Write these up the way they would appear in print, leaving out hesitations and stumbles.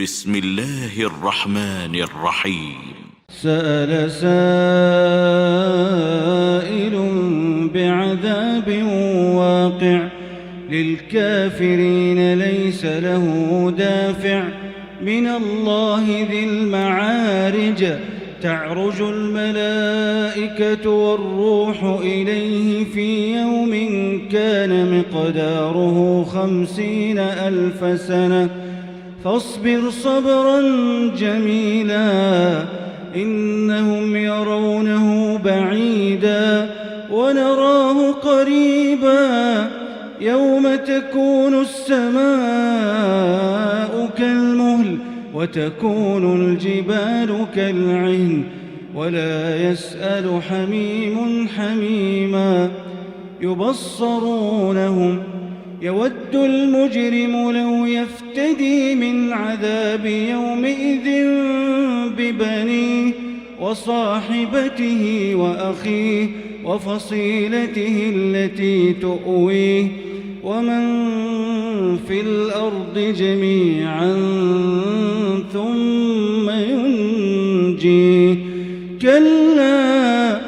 بسم الله الرحمن الرحيم. سأل سائل بعذاب واقع للكافرين ليس له دافع من الله ذي المعارج تعرج الملائكة والروح إليه في يوم كان مقداره 50,000 سنة فاصبر صبرا جميلا إنهم يرونه بعيدا ونراه قريبا يوم تكون السماء كالمهل وتكون الجبال كالعهن ولا يسأل حميم حميما يبصرونهم يود المجرم لو يفتدي من عذاب يومئذ ببنيه وصاحبته وأخيه وفصيلته التي تؤويه ومن في الأرض جميعا ثم ينجيه كلا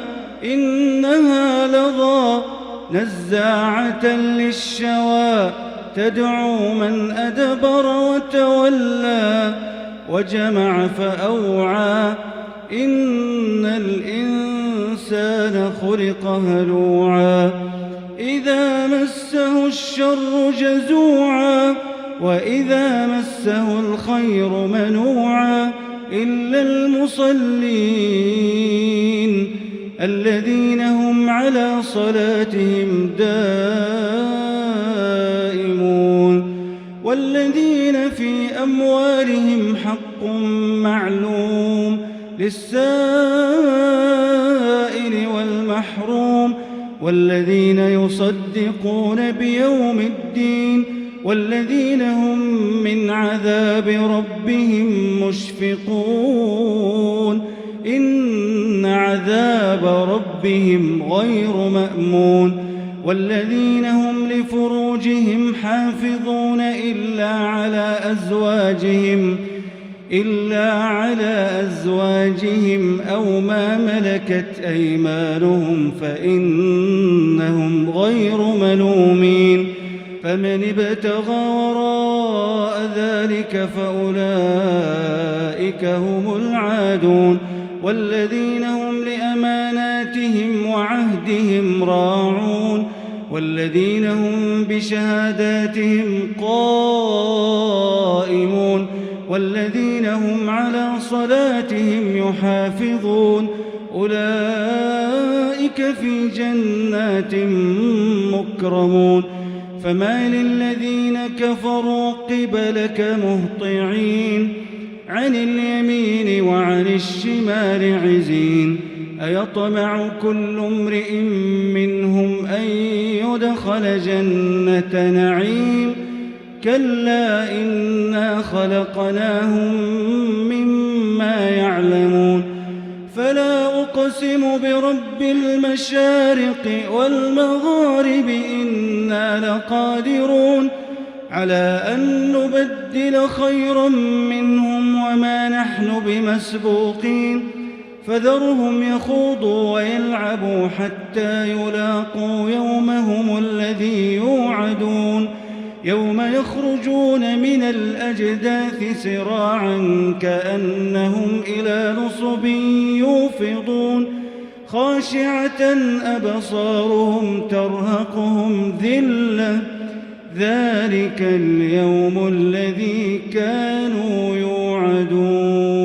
إنها لظى نزاعة للشوى تدعو من أدبر وتولى وجمع فأوعى إن الإنسان خلق هلوعا إذا مسه الشر جزوعا وإذا مسه الخير منوعا إلا المصلين الذين هم على صلاتهم دائمون والذين في أموالهم حق معلوم للسائل والمحروم والذين يصدقون بيوم الدين والذين هم من عذاب ربهم مشفقون إن عذاب ربهم غير مأمون والذين هم لفروجهم حافظون إلا على أزواجهم أو ما ملكت أيمانهم فإنهم غير ملومين فمن ابتغى وراء ذلك فأولئك هم العادون والذين هم لأماناتهم وعهدهم راعون والذين هم بشهاداتهم قائمون والذين هم على صلاتهم يحافظون أولئك في جنات مكرمون فما للذين كفروا قبلك مهطعين عن اليمين وعن الشمال عزين أيطمع كل امرئ منهم أن يدخل جنة نعيم كلا إنا خلقناهم مما يعلمون فلا أقسم برب المشارق والمغارب إنا لقادرون على أن نبدل خيرا منهم وما نحن بمسبوقين فذرهم يخوضوا ويلعبوا حتى يلاقوا يومهم الذي يوعدون يوم يخرجون من الأجداث سراعا كأنهم إلى نصب يوفضون خاشعة أبصارهم ترهقهم ذلة ذلك اليوم الذي كانوا يوعدون.